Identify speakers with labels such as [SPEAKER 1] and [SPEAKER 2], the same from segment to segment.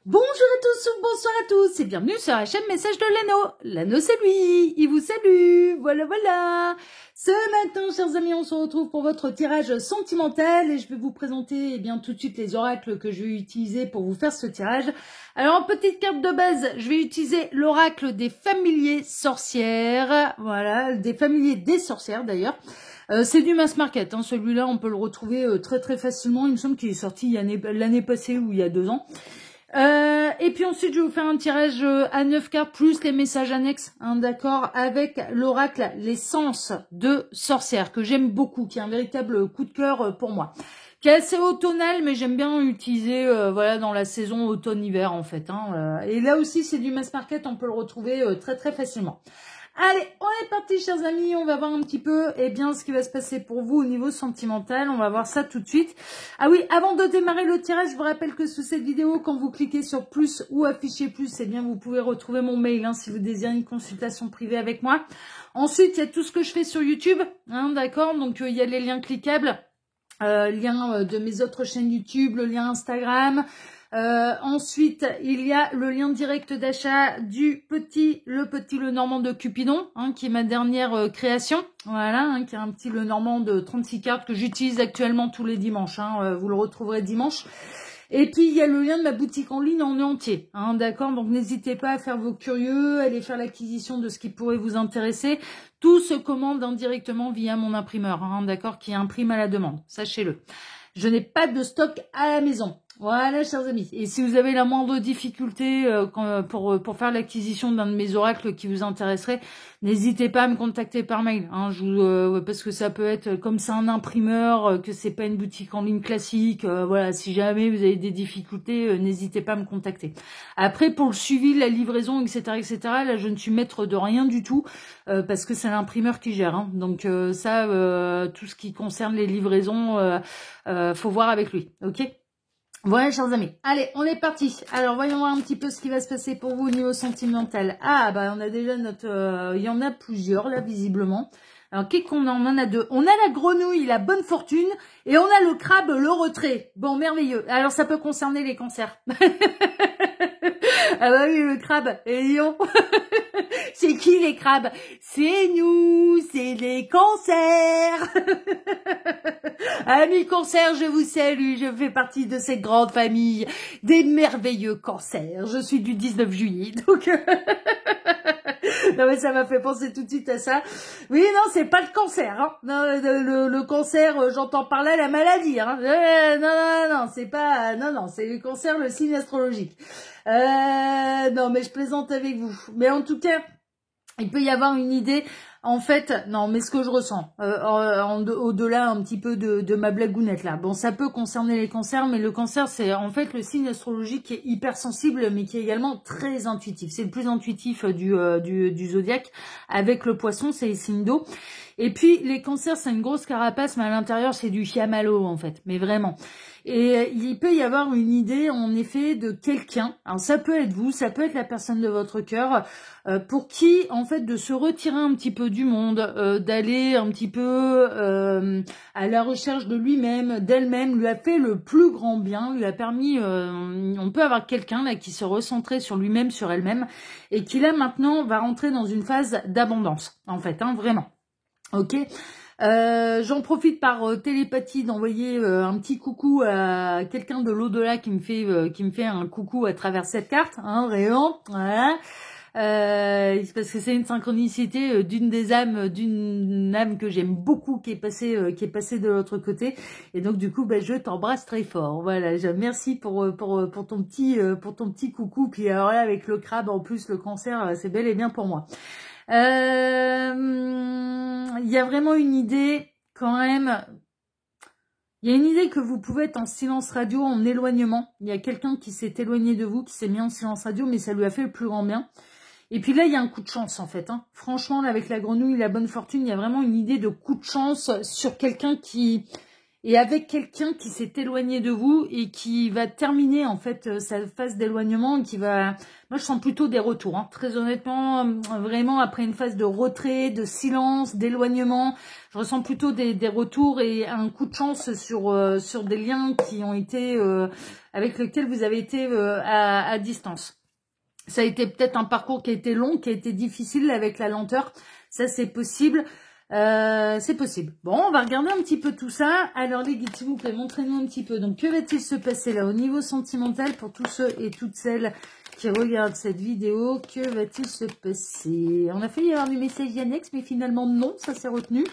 [SPEAKER 1] Bonjour à tous ou bonsoir à tous et bienvenue sur la chaîne Message de Lano. Lano c'est lui, il vous salue, voilà. Ce matin, chers amis, on se retrouve pour votre tirage sentimental et je vais vous présenter tout de suite les oracles que je vais utiliser pour vous faire ce tirage. Alors en petite carte de base, je vais utiliser l'oracle des familiers sorcières, voilà, des familiers des sorcières d'ailleurs. C'est du mass market, hein. Celui-là on peut le retrouver très facilement, il me semble qu'il est sorti l'année passée ou il y a 2 ans. Et puis ensuite, je vais vous faire un tirage à 9 cartes plus les messages annexes, hein, d'accord, avec l'oracle l'essence de sorcière, que j'aime beaucoup, qui est un véritable coup de cœur pour moi, qui est assez automnal, mais j'aime bien l'utiliser voilà, dans la saison automne-hiver, en fait. Hein, et là aussi, c'est du mass market, on peut le retrouver très facilement. Allez, on est parti, chers amis, on va voir un petit peu ce qui va se passer pour vous au niveau sentimental, on va voir ça tout de suite. Ah oui, avant de démarrer le tirage, je vous rappelle que sous cette vidéo, quand vous cliquez sur plus ou afficher plus, vous pouvez retrouver mon mail si vous désirez une consultation privée avec moi. Ensuite, il y a tout ce que je fais sur YouTube, hein, d'accord, donc il y a les liens cliquables, lien de mes autres chaînes YouTube, le lien Instagram. Ensuite, il y a le lien direct d'achat du le Normand de Cupidon, hein, qui est ma dernière création. Voilà, hein, qui est un petit le Normand de 36 cartes que j'utilise actuellement tous les dimanches. Hein, vous le retrouverez dimanche. Et puis, il y a le lien de ma boutique en ligne en entier. Hein, d'accord, donc n'hésitez pas à faire vos curieux, à aller faire l'acquisition de ce qui pourrait vous intéresser. Tout se commande indirectement via mon imprimeur, hein, d'accord, qui imprime à la demande. Sachez-le. Je n'ai pas de stock à la maison. Voilà, chers amis. Et si vous avez la moindre difficulté pour faire l'acquisition d'un de mes oracles qui vous intéresserait, n'hésitez pas à me contacter par mail. Hein, parce que ça peut être, comme c'est un imprimeur, que c'est pas une boutique en ligne classique. Voilà, si jamais vous avez des difficultés, n'hésitez pas à me contacter. Après, pour le suivi, la livraison, etc., là, je ne suis maître de rien du tout, parce que c'est l'imprimeur qui gère. Hein. Donc ça, tout ce qui concerne les livraisons, faut voir avec lui. Ok ? Voilà, chers amis. Allez, on est parti. Alors, voyons voir un petit peu ce qui va se passer pour vous au niveau sentimental. Ah, bah, on a déjà notre... il y en a plusieurs, là, visiblement. Alors, qu'est-ce qu'on en a 2? On a la grenouille, la bonne fortune, et on a le crabe, le retrait. Bon, merveilleux. Alors, ça peut concerner les cancers. Ah bah oui, le crabe. Et Lyon. C'est qui les crabes? C'est nous, c'est les cancers. Amis cancers, je vous salue, je fais partie de cette grande famille des merveilleux cancers. Je suis du 19 juillet, donc... Non mais ça m'a fait penser tout de suite à ça. Oui, non, c'est pas le cancer. Hein. Non, le cancer, j'entends par là la maladie. Hein. Non, c'est pas... Non, c'est le cancer, le signe astrologique. Non, mais je plaisante avec vous. Mais en tout cas... Il peut y avoir une idée, en fait, non, mais ce que je ressens, au-delà un petit peu de ma blagounette là. Bon, ça peut concerner les cancers, mais le cancer, c'est en fait le signe astrologique qui est hyper sensible, mais qui est également très intuitif. C'est le plus intuitif du zodiaque. Avec le poisson, c'est les signes d'eau. Et puis, les cancers, c'est une grosse carapace, mais à l'intérieur, c'est du chamallow, en fait. Mais vraiment. Et il peut y avoir une idée, en effet, de quelqu'un. Alors, ça peut être vous, ça peut être la personne de votre cœur, pour qui, en fait, de se retirer un petit peu du monde, d'aller un petit peu à la recherche de lui-même, d'elle-même, lui a fait le plus grand bien, lui a permis... on peut avoir quelqu'un là qui se recentrait sur lui-même, sur elle-même, et qui là, maintenant, va rentrer dans une phase d'abondance, en fait, hein, vraiment. Ok. J'en profite par télépathie d'envoyer un petit coucou à quelqu'un de l'au-delà qui me fait un coucou à travers cette carte, hein, Réan, voilà. Parce que c'est une synchronicité d'une âme que j'aime beaucoup qui est passée de l'autre côté, et donc du coup je t'embrasse très fort. Voilà, merci pour ton petit coucou. Puis alors là, avec le crabe en plus, le cancer, c'est bel et bien pour moi. Il y a vraiment une idée quand même. Il y a une idée que vous pouvez être en silence radio, en éloignement. Il y a quelqu'un qui s'est éloigné de vous, qui s'est mis en silence radio, mais ça lui a fait le plus grand bien. Et puis là, il y a un coup de chance en fait. Hein. Franchement, là, avec la grenouille, la bonne fortune, il y a vraiment une idée de coup de chance sur quelqu'un qui et avec quelqu'un qui s'est éloigné de vous et qui va terminer en fait sa phase d'éloignement, qui va... Moi je sens plutôt des retours, hein. Très honnêtement, vraiment après une phase de retrait, de silence, d'éloignement, je ressens plutôt des retours et un coup de chance sur des liens qui ont été avec lesquels vous avez été à distance. Ça a été peut-être un parcours qui a été long, qui a été difficile avec la lenteur, ça c'est possible. C'est possible. Bon, on va regarder un petit peu tout ça. Alors les guides, s'il vous plaît, montrez-nous un petit peu. Donc, que va-t-il se passer là au niveau sentimental pour tous ceux et toutes celles qui regardent cette vidéo? Que va-t-il se passer? On a failli y avoir du message annexe, mais finalement non, ça s'est retenu.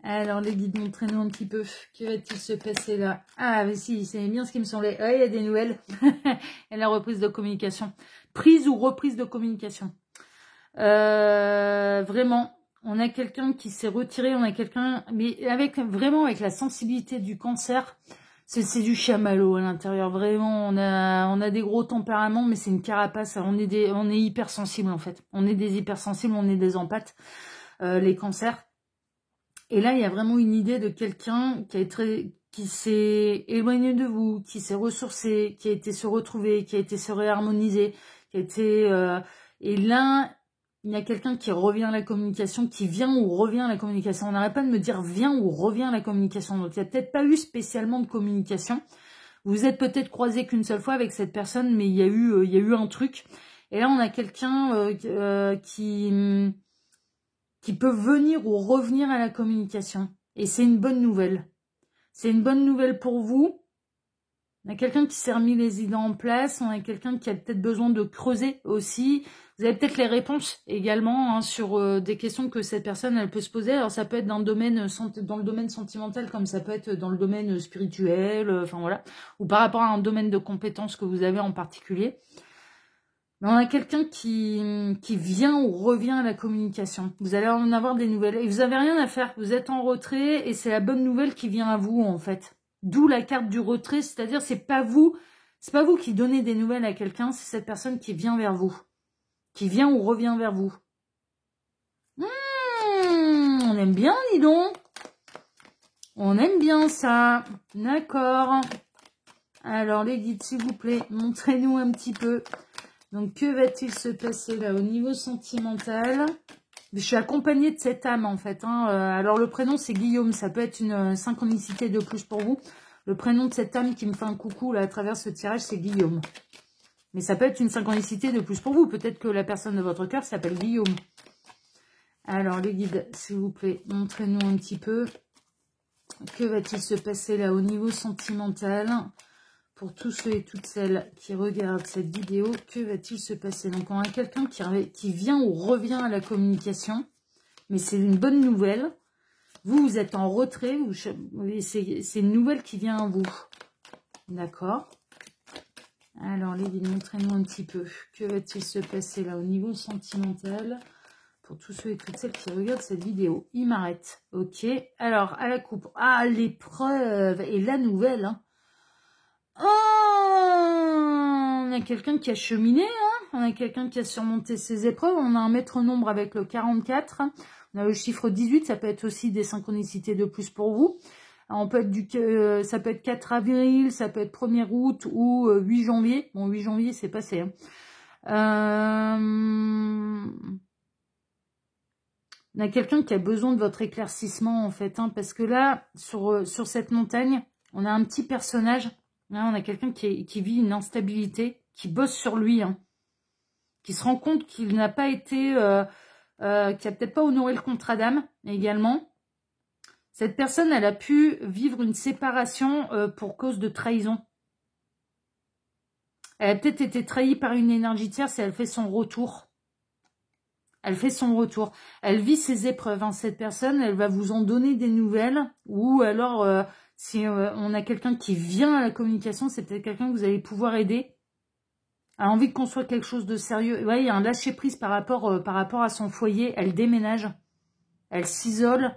[SPEAKER 1] Alors les guides, montrez-nous un petit peu. Que va-t-il se passer là? Ah, mais si, c'est bien ce qui me semblait. Ah, il y a des nouvelles. Et la reprise de communication. Prise ou reprise de communication. Vraiment. On a quelqu'un qui s'est retiré, on a quelqu'un, mais avec vraiment avec la sensibilité du cancer, c'est du chamallow à l'intérieur. Vraiment, on a des gros tempéraments, mais c'est une carapace. On est hypersensible en fait. On est des hypersensibles, on est des empathes, les cancers. Et là, il y a vraiment une idée de quelqu'un qui s'est éloigné de vous, qui s'est ressourcé, qui a été se retrouver, qui a été se réharmoniser, qui a été et là. Il y a quelqu'un qui revient à la communication, qui vient ou revient à la communication. On n'arrête pas de me dire vient ou revient à la communication. Donc, il n'y a peut-être pas eu spécialement de communication. Vous êtes peut-être croisé qu'une seule fois avec cette personne, mais il y a eu un truc. Et là, on a quelqu'un qui peut venir ou revenir à la communication. Et c'est une bonne nouvelle. C'est une bonne nouvelle pour vous. On a quelqu'un qui s'est remis les idées en place. On a quelqu'un qui a peut-être besoin de creuser aussi. Vous avez peut-être les réponses également sur des questions que cette personne elle peut se poser. Alors ça peut être dans le domaine sentimental, comme ça peut être dans le domaine spirituel, enfin voilà, ou par rapport à un domaine de compétences que vous avez en particulier. Mais on a quelqu'un qui vient ou revient à la communication. Vous allez en avoir des nouvelles. Et vous n'avez rien à faire. Vous êtes en retrait et c'est la bonne nouvelle qui vient à vous en fait. D'où la carte du retrait, c'est-à-dire c'est pas vous qui donnez des nouvelles à quelqu'un, c'est cette personne qui vient vers vous. Qui vient ou revient vers vous. On aime bien, dis donc. On aime bien ça. D'accord. Alors, les guides, s'il vous plaît, montrez-nous un petit peu. Donc, que va-t-il se passer là au niveau sentimental? Je suis accompagnée de cette âme, en fait. Alors, le prénom, c'est Guillaume. Ça peut être une synchronicité de plus pour vous. Le prénom de cette âme qui me fait un coucou là à travers ce tirage, c'est Guillaume. Mais ça peut être une synchronicité de plus pour vous. Peut-être que la personne de votre cœur s'appelle Guillaume. Alors, les guides, s'il vous plaît, montrez-nous un petit peu. Que va-t-il se passer là au niveau sentimental? Pour tous ceux et toutes celles qui regardent cette vidéo, que va-t-il se passer? Donc, on a quelqu'un qui vient ou revient à la communication. Mais c'est une bonne nouvelle. Vous êtes en retrait. C'est une nouvelle qui vient à vous. D'accord. Alors, les guides, montrez-nous un petit peu. Que va-t-il se passer là au niveau sentimental pour tous ceux et toutes celles qui regardent cette vidéo? Il m'arrête. Ok. Alors, à la coupe. Ah, l'épreuve et la nouvelle. Hein. Oh, on a quelqu'un qui a cheminé. Hein. On a quelqu'un qui a surmonté ses épreuves. On a un maître nombre avec le 44. On a le chiffre 18. Ça peut être aussi des synchronicités de plus pour vous. On peut être ça peut être 4 avril, ça peut être 1er août ou 8 janvier. Bon, 8 janvier, c'est passé. Hein. On a quelqu'un qui a besoin de votre éclaircissement, en fait. Hein, parce que là, sur cette montagne, on a un petit personnage. Là, on a quelqu'un qui vit une instabilité, qui bosse sur lui. Hein, qui se rend compte qu'il n'a pas été... qui a peut-être pas honoré le contrat d'âme, également. Cette personne, elle a pu vivre une séparation pour cause de trahison. Elle a peut-être été trahie par une énergie tierce et elle fait son retour. Elle fait son retour. Elle vit ses épreuves. Hein. Cette personne, elle va vous en donner des nouvelles. Ou alors, si on a quelqu'un qui vient à la communication, c'est peut-être quelqu'un que vous allez pouvoir aider. Elle a envie de construire quelque chose de sérieux. Ouais, il y a un lâcher-prise par rapport à son foyer. Elle déménage. Elle s'isole.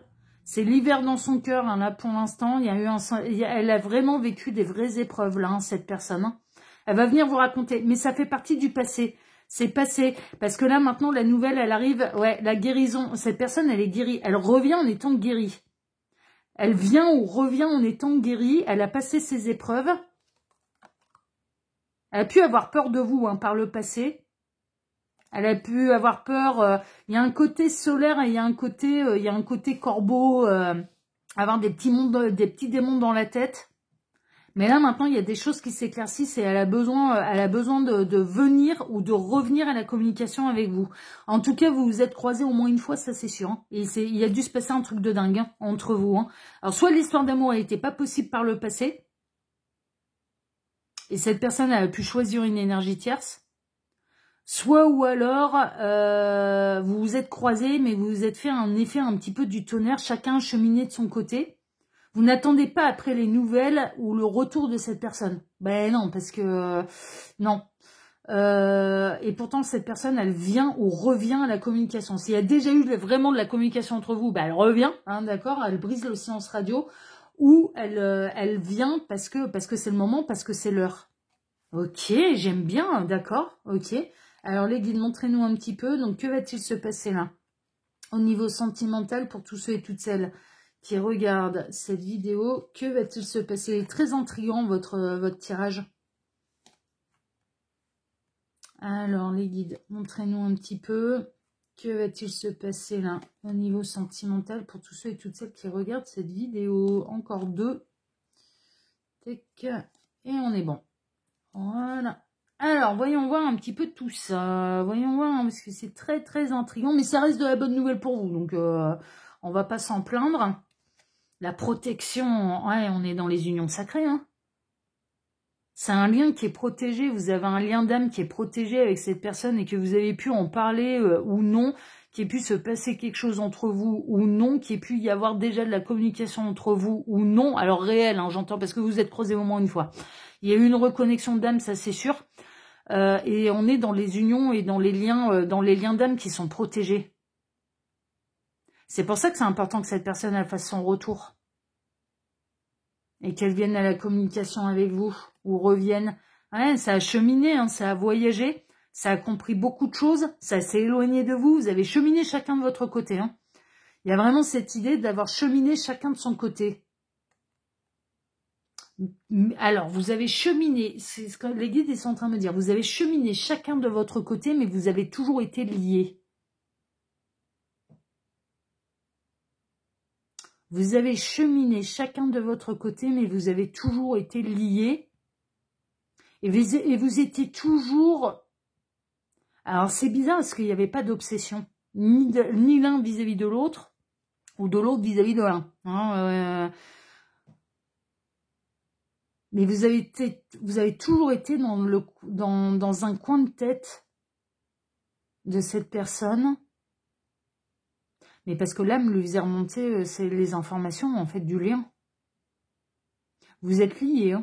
[SPEAKER 1] C'est l'hiver dans son cœur, hein, là, pour l'instant. Elle a vraiment vécu des vraies épreuves, là, hein, cette personne. Hein. Elle va venir vous raconter. Mais ça fait partie du passé. C'est passé. Parce que là, maintenant, la nouvelle, elle arrive. Ouais, la guérison. Cette personne, elle est guérie. Elle revient en étant guérie. Elle vient ou revient en étant guérie. Elle a passé ses épreuves. Elle a pu avoir peur de vous par le passé. Elle a pu avoir peur. Il y a un côté solaire et il y a un côté corbeau. Avoir des petits démons dans la tête. Mais là, maintenant, il y a des choses qui s'éclaircissent et elle a besoin de venir ou de revenir à la communication avec vous. En tout cas, vous vous êtes croisés au moins une fois, ça c'est sûr. Et il y a dû se passer un truc de dingue entre vous. Alors, soit l'histoire d'amour n'était pas possible par le passé, et cette personne a pu choisir une énergie tierce, soit ou alors, vous vous êtes croisés, mais vous vous êtes fait un effet un petit peu du tonnerre, chacun cheminé de son côté. Vous n'attendez pas après les nouvelles ou le retour de cette personne. Ben non, parce que non. Et pourtant, cette personne, elle vient ou revient à la communication. S'il y a déjà eu vraiment de la communication entre vous, ben elle revient, d'accord. Elle brise le silence radio ou elle vient parce que c'est le moment, parce que c'est l'heure. Ok, j'aime bien, d'accord. Ok. Alors les guides, montrez-nous un petit peu. Donc que va-t-il se passer là au niveau sentimental pour tous ceux et toutes celles qui regardent cette vidéo? Que va-t-il se passer? Il est très intriguant votre tirage. Alors les guides, montrez-nous un petit peu. Que va-t-il se passer là au niveau sentimental pour tous ceux et toutes celles qui regardent cette vidéo? Encore 2. Tac. Et on est bon. Voilà. Alors, voyons voir un petit peu tout ça. Voyons voir, parce que c'est très très intriguant. Mais ça reste de la bonne nouvelle pour vous. Donc, on va pas s'en plaindre. La protection, ouais, on est dans les unions sacrées. C'est un lien qui est protégé. Vous avez un lien d'âme qui est protégé avec cette personne et que vous avez pu en parler ou non, qu'il ait pu se passer quelque chose entre vous ou non, qu'il ait pu y avoir déjà de la communication entre vous ou non. Alors réel, j'entends, parce que vous êtes croisés au moins une fois. Il y a eu une reconnexion d'âme, ça c'est sûr. Et on est dans les unions et dans les liens d'âme qui sont protégés. C'est pour ça que c'est important que cette personne elle fasse son retour. Et qu'elle vienne à la communication avec vous, ou revienne. Ouais, ça a cheminé, ça a voyagé, ça a compris beaucoup de choses, ça s'est éloigné de vous, vous avez cheminé chacun de votre côté. Il y a vraiment cette idée d'avoir cheminé chacun de son côté. Alors, vous avez cheminé, c'est ce que les guides sont en train de me dire, vous avez cheminé chacun de votre côté, mais vous avez toujours été liés. Vous avez cheminé chacun de votre côté, mais vous avez toujours été liés. Et vous étiez toujours... Alors, c'est bizarre parce qu'il n'y avait pas d'obsession. Ni l'un vis-à-vis de l'autre, ou de l'autre vis-à-vis de l'un. Mais vous avez toujours été dans un coin de tête de cette personne. Mais parce que l'âme lui faisait remonter c'est les informations, en fait, du lien. Vous êtes liés,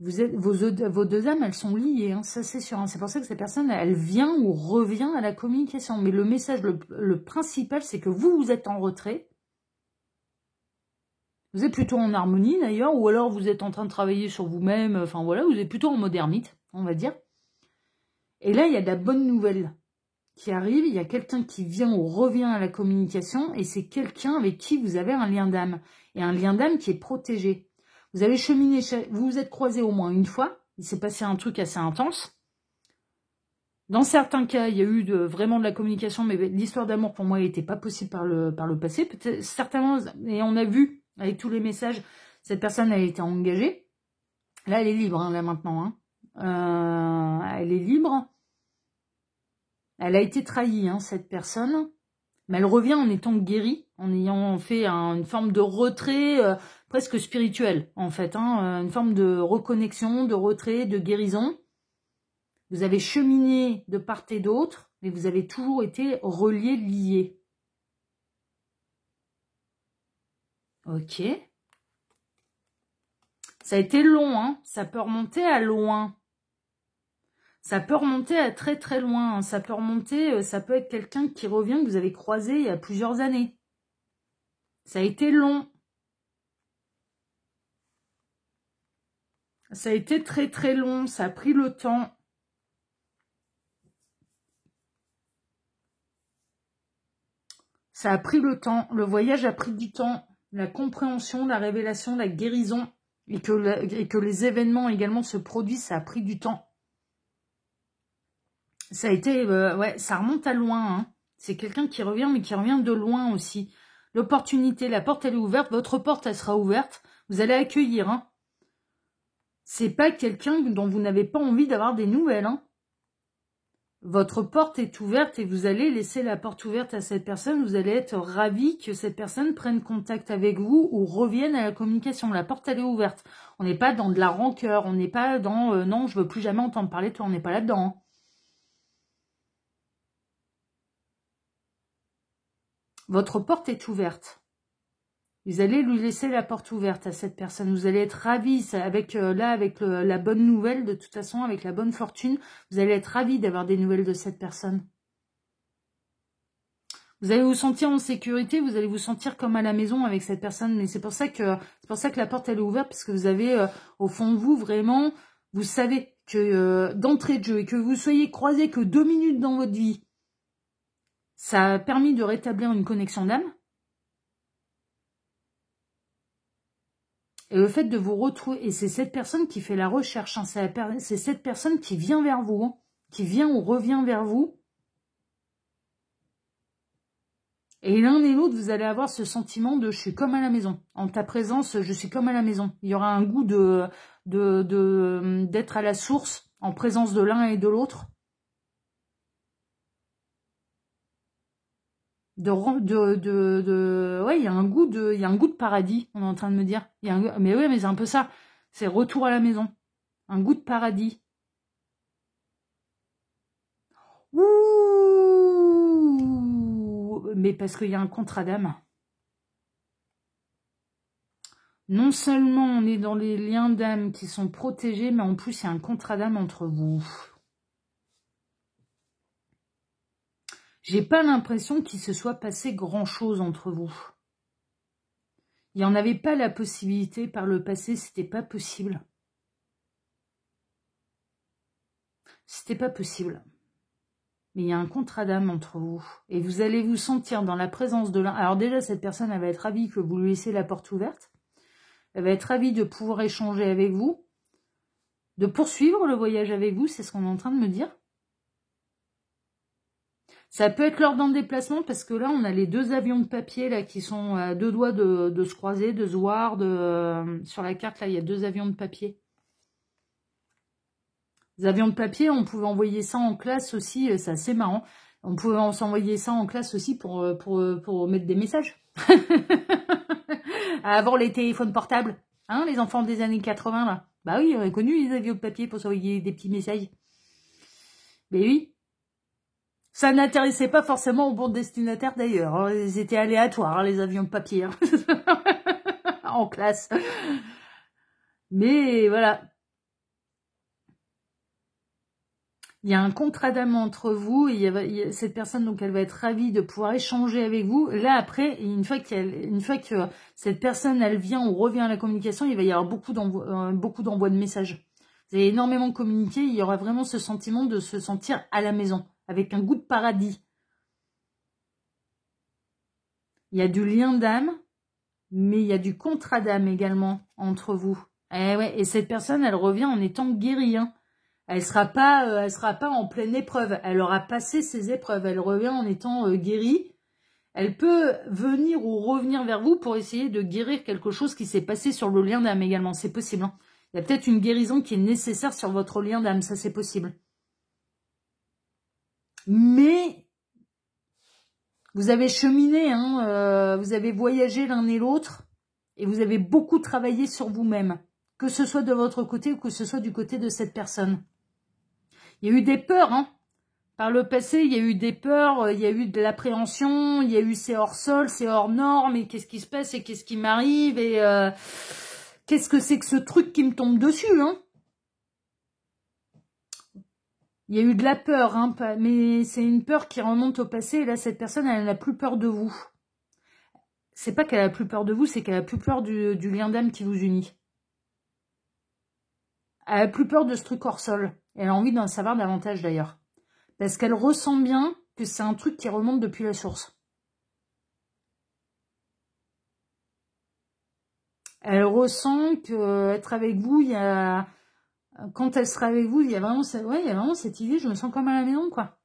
[SPEAKER 1] vos deux âmes, elles sont liées, ça c'est sûr. C'est pour ça que cette personne, elle vient ou revient à la communication. Mais le message, le principal, c'est que vous êtes en retrait. Vous êtes plutôt en harmonie d'ailleurs, ou alors vous êtes en train de travailler sur vous-même. Enfin voilà, vous êtes plutôt en mode ermite, on va dire. Et là, il y a de la bonne nouvelle qui arrive. Il y a quelqu'un qui vient ou revient à la communication, et c'est quelqu'un avec qui vous avez un lien d'âme. Et un lien d'âme qui est protégé. Vous avez cheminé, vous vous êtes croisés au moins une fois. Il s'est passé un truc assez intense. Dans certains cas, il y a eu vraiment de la communication, mais l'histoire d'amour, pour moi, n'était pas possible par le passé. Peut-être, certainement, et on a vu, avec tous les messages, cette personne, elle était engagée. Là, elle est libre, là, maintenant. Elle est libre. Elle a été trahie, cette personne. Mais elle revient en étant guérie, en ayant fait une forme de retrait presque spirituel, en fait. Une forme de reconnexion, de retrait, de guérison. Vous avez cheminé de part et d'autre, mais vous avez toujours été reliés, liés. Ok. Ça a été long, ça peut remonter à loin. Ça peut remonter à très très loin. Ça peut remonter, ça peut être quelqu'un qui revient, que vous avez croisé il y a plusieurs années. Ça a été long. Ça a été très très long. Ça a pris le temps. Ça a pris le temps. Le voyage a pris du temps. la compréhension, la révélation, la guérison, et que les événements également se produisent, ça a pris du temps. Ça a été, ouais, ça remonte à loin, hein. C'est quelqu'un qui revient, mais qui revient de loin aussi. L'opportunité, la porte, elle est ouverte, votre porte, elle sera ouverte, vous allez accueillir, hein. C'est pas quelqu'un dont vous n'avez pas envie d'avoir des nouvelles, hein. Votre porte est ouverte et vous allez laisser la porte ouverte à cette personne. Vous allez être ravi que cette personne prenne contact avec vous ou revienne à la communication. La porte, elle est ouverte. On n'est pas dans de la rancœur. On n'est pas dans non, je veux plus jamais entendre parler de toi. On n'est pas là-dedans, hein. Votre porte est ouverte. Vous allez lui laisser la porte ouverte à cette personne. Vous allez être ravis avec la bonne nouvelle, de toute façon, avec la bonne fortune. Vous allez être ravis d'avoir des nouvelles de cette personne. Vous allez vous sentir en sécurité, vous allez vous sentir comme à la maison avec cette personne. Mais c'est pour ça que la porte elle est ouverte, parce que vous avez au fond de vous vraiment, vous savez que d'entrée de jeu et que vous soyez croisés que 2 minutes dans votre vie, ça a permis de rétablir une connexion d'âme. Et le fait de vous retrouver, et c'est cette personne qui fait la recherche, hein, c'est cette personne qui vient vers vous, hein, qui vient ou revient vers vous. Et l'un et l'autre, vous allez avoir ce sentiment de « je suis comme à la maison ». En ta présence, je suis comme à la maison. Il y aura un goût d'être à la source, en présence de l'un et de l'autre. Ouais, il y a un goût de paradis, on est en train de me dire. Mais oui, mais c'est un peu ça. C'est retour à la maison. Un goût de paradis. Ouh, mais parce qu'il y a un contrat d'âme. Non seulement on est dans les liens d'âme qui sont protégés, mais en plus il y a un contrat d'âme entre vous. J'ai pas l'impression qu'il se soit passé grand-chose entre vous. Il n'y en avait pas la possibilité par le passé, c'était pas possible. C'était pas possible. Mais il y a un contrat d'âme entre vous. Et vous allez vous sentir dans la présence de l'un. Alors déjà, cette personne, elle va être ravie que vous lui laissiez la porte ouverte. Elle va être ravie de pouvoir échanger avec vous. De poursuivre le voyage avec vous, c'est ce qu'on est en train de me dire. Ça peut être lors d'un déplacement, parce que là, on a les 2 avions de papier là qui sont à 2 doigts de se croiser, de se voir. Sur la carte, là, il y a 2 avions de papier. Les avions de papier, on pouvait envoyer ça en classe aussi, c'est assez marrant. On pouvait s'envoyer ça en classe aussi pour mettre des messages. Avant les téléphones portables, hein, les enfants des années 80, là. Bah oui, on a connu les avions de papier pour s'envoyer des petits messages. Mais oui. Ça n'intéressait pas forcément au bon destinataire d'ailleurs. Hein. Ils étaient aléatoires, hein, les avions de papier. Hein. En classe. Mais voilà. Il y a un contrat d'âme entre vous, et il y a cette personne, donc elle va être ravie de pouvoir échanger avec vous. Là, après, une fois que cette personne, elle vient ou revient à la communication, il va y avoir beaucoup d'envois de messages. Vous allez énormément communiquer, il y aura vraiment ce sentiment de se sentir à la maison, avec un goût de paradis. Il y a du lien d'âme, mais il y a du contrat d'âme également entre vous. Et ouais, et cette personne, elle revient en étant guérie, hein. Elle sera pas en pleine épreuve. Elle aura passé ses épreuves. Elle revient en étant guérie. Elle peut venir ou revenir vers vous pour essayer de guérir quelque chose qui s'est passé sur le lien d'âme également. C'est possible. Hein. Il y a peut-être une guérison qui est nécessaire sur votre lien d'âme. Ça, c'est possible. Mais vous avez cheminé. Hein, vous avez voyagé l'un et l'autre. Et vous avez beaucoup travaillé sur vous-même. Que ce soit de votre côté ou que ce soit du côté de cette personne. Il y a eu des peurs, hein. Par le passé, il y a eu des peurs, il y a eu de l'appréhension, il y a eu c'est hors sol, c'est hors norme, et qu'est-ce qui se passe et qu'est-ce qui m'arrive, et qu'est-ce que c'est que ce truc qui me tombe dessus, hein. Il y a eu de la peur, hein, mais c'est une peur qui remonte au passé, et là, cette personne, elle n'a plus peur de vous. C'est pas qu'elle a plus peur de vous, c'est qu'elle a plus peur du lien d'âme qui vous unit. Elle a plus peur de ce truc hors sol. Elle a envie d'en savoir davantage d'ailleurs. Parce qu'elle ressent bien que c'est un truc qui remonte depuis la source. Elle ressent que être avec vous, il y a... Quand elle sera avec vous, il y a vraiment, ouais, il y a vraiment cette idée, je me sens comme à la maison, quoi.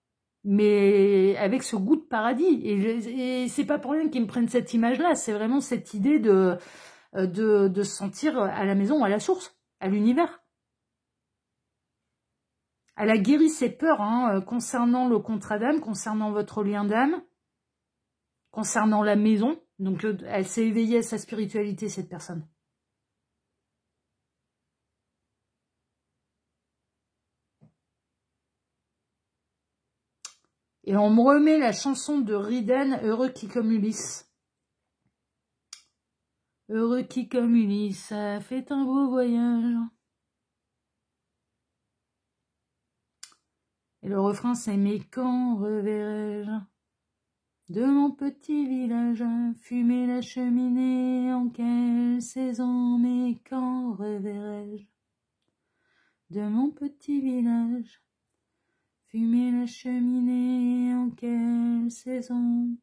[SPEAKER 1] Mais avec ce goût de paradis. Et c'est pas pour rien qu'ils me prennent cette image-là. C'est vraiment cette idée de se sentir à la maison, à la source, à l'univers. Elle a guéri ses peurs concernant le contrat d'âme, concernant votre lien d'âme, concernant la maison. Donc, elle s'est éveillée à sa spiritualité, cette personne. Et on me remet la chanson de Riden, Heureux qui comme Ulysse. Heureux qui comme Ulysse, ça fait un beau voyage. Et le refrain c'est « Mais quand reverrai-je de mon petit village fumer la cheminée en quelle saison? Mais quand reverrai-je de mon petit village fumer la cheminée en quelle saison ?»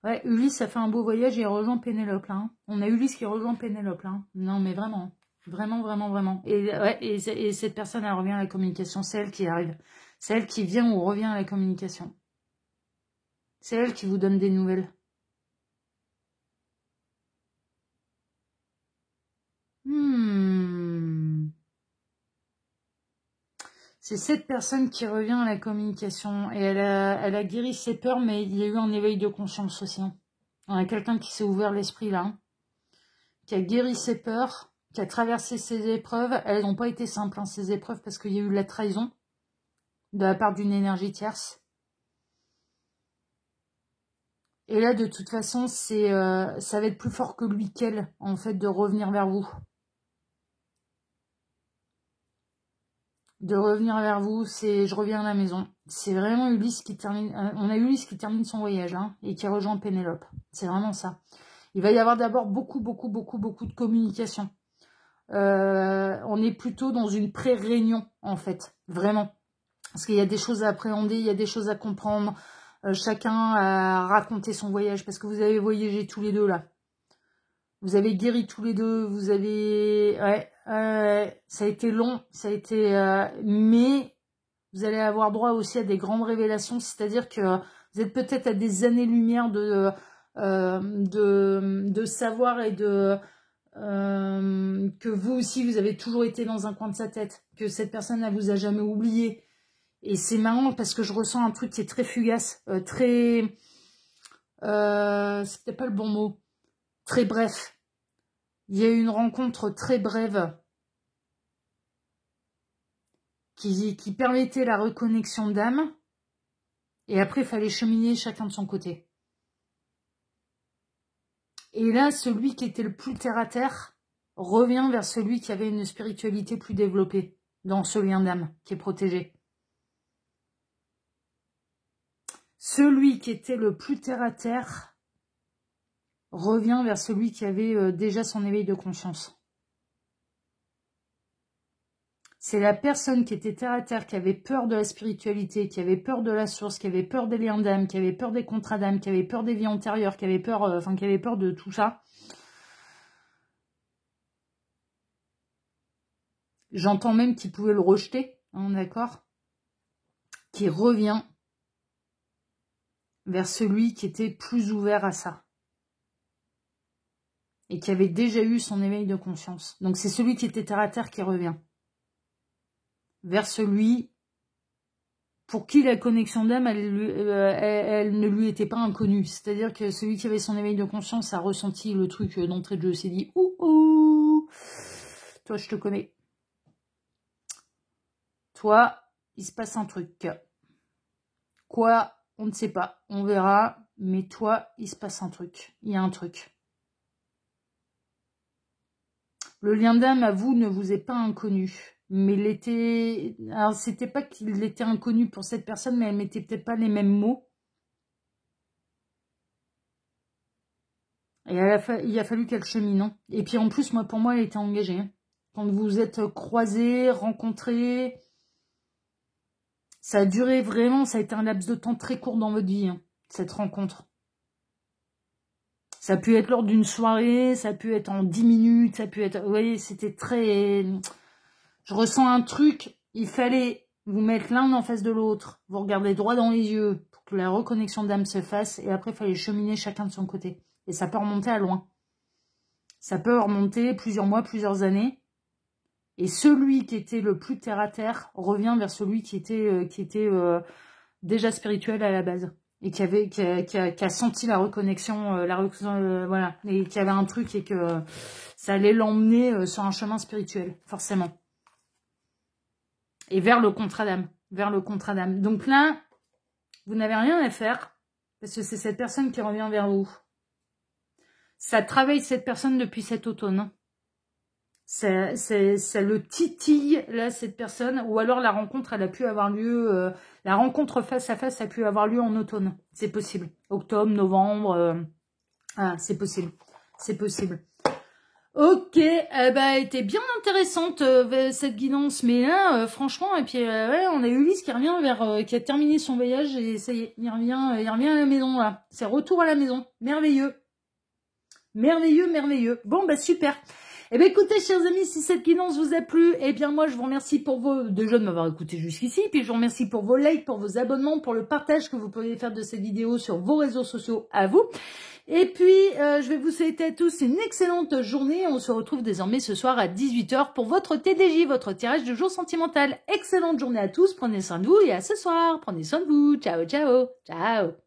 [SPEAKER 1] Ouais, Ulysse, ça fait un beau voyage et il rejoint Pénélope, là. On a Ulysse qui rejoint Pénélope, là. Non, mais vraiment. Vraiment, vraiment, vraiment. Et, ouais, et cette personne, elle revient à la communication. C'est elle qui arrive. C'est elle qui vient ou revient à la communication. C'est elle qui vous donne des nouvelles. C'est cette personne qui revient à la communication. Et elle a guéri ses peurs, mais il y a eu un éveil de conscience aussi. On a quelqu'un qui s'est ouvert l'esprit, là. Qui a guéri ses peurs, qui a traversé ses épreuves. Elles n'ont pas été simples, ces épreuves, parce qu'il y a eu de la trahison de la part d'une énergie tierce. Et là, de toute façon, ça va être plus fort que lui qu'elle, en fait, de revenir vers vous. De revenir vers vous, c'est je reviens à la maison. C'est vraiment Ulysse qui termine. On a Ulysse qui termine son voyage et qui rejoint Pénélope. C'est vraiment ça. Il va y avoir d'abord beaucoup de communication. On est plutôt dans une pré-réunion, en fait. Vraiment. Parce qu'il y a des choses à appréhender, il y a des choses à comprendre. Chacun a raconté son voyage. Parce que vous avez voyagé tous les deux, là. Vous avez guéri tous les deux. Vous avez... Ouais, ça a été long. Ça a été... mais vous allez avoir droit aussi à des grandes révélations. C'est-à-dire que vous êtes peut-être à des années-lumière de savoir et de... que vous aussi, vous avez toujours été dans un coin de sa tête, que cette personne ne vous a jamais oublié. Et c'est marrant parce que je ressens un truc qui est très fugace, très... c'est peut-être pas le bon mot. Très bref. Il y a eu une rencontre très brève qui permettait la reconnexion d'âme. Et après, il fallait cheminer chacun de son côté. Et là, celui qui était le plus terre-à-terre revient vers celui qui avait une spiritualité plus développée dans ce lien d'âme qui est protégé. Celui qui était le plus terre-à-terre revient vers celui qui avait déjà son éveil de conscience. C'est la personne qui était terre-à-terre, qui avait peur de la spiritualité, qui avait peur de la source, qui avait peur des liens d'âme, qui avait peur des contrats d'âme, qui avait peur des vies antérieures, qui avait peur, qui avait peur de tout ça. J'entends même qu'il pouvait le rejeter, d'accord ? Qui revient vers celui qui était plus ouvert à ça. Et qui avait déjà eu son éveil de conscience. Donc c'est celui qui était terre à terre qui revient. Vers celui pour qui la connexion d'âme, elle ne lui était pas inconnue. C'est-à-dire que celui qui avait son éveil de conscience a ressenti le truc d'entrée de jeu, s'est dit « Ouh, toi je te connais. Toi, il se passe un truc. Quoi, on ne sait pas, on verra, mais toi, il se passe un truc. Il y a un truc. » Le lien d'âme à vous ne vous est pas inconnu, mais il était... Alors, c'était pas qu'il était inconnu pour cette personne, mais elle mettait peut-être pas les mêmes mots. Et il a fallu qu'elle chemine. Et puis en plus, pour moi, elle était engagée. Quand vous vous êtes croisés, rencontrés, ça a duré vraiment, ça a été un laps de temps très court dans votre vie, cette rencontre. Ça a pu être lors d'une soirée, ça a pu être en 10 minutes, ça a pu être... Vous voyez, c'était très... Je ressens un truc, il fallait vous mettre l'un en face de l'autre, vous regardez droit dans les yeux pour que la reconnexion d'âme se fasse, et après, il fallait cheminer chacun de son côté. Et ça peut remonter à loin. Ça peut remonter plusieurs mois, plusieurs années. Et celui qui était le plus terre à terre revient vers celui qui était déjà spirituel à la base. Et qui a senti la reconnexion, voilà. Et qui avait un truc et que ça allait l'emmener sur un chemin spirituel, forcément. Et vers le contrat d'âme. Vers le contrat d'âme. Donc là, vous n'avez rien à faire. Parce que c'est cette personne qui revient vers vous. Ça travaille cette personne depuis cet automne. Ça le titille, là, cette personne. Ou alors la rencontre, elle a pu avoir lieu... la rencontre face à face a pu avoir lieu en automne. C'est possible. Octobre, novembre... ah, c'est possible. C'est possible. Ok, elle était bien intéressante cette guidance, mais là, franchement, et puis ouais, on a Ulysse qui revient qui a terminé son voyage et ça y est, il revient à la maison là. C'est retour à la maison, merveilleux, merveilleux, merveilleux. Bon super. Eh bien écoutez, chers amis, si cette guidance vous a plu, eh bien moi je vous remercie déjà de m'avoir écouté jusqu'ici, puis je vous remercie pour vos likes, pour vos abonnements, pour le partage que vous pouvez faire de cette vidéo sur vos réseaux sociaux à vous. Et puis, je vais vous souhaiter à tous une excellente journée. On se retrouve désormais ce soir à 18 h pour votre TDJ, votre tirage du jour sentimental. Excellente journée à tous, prenez soin de vous et à ce soir. Prenez soin de vous. Ciao, ciao, ciao.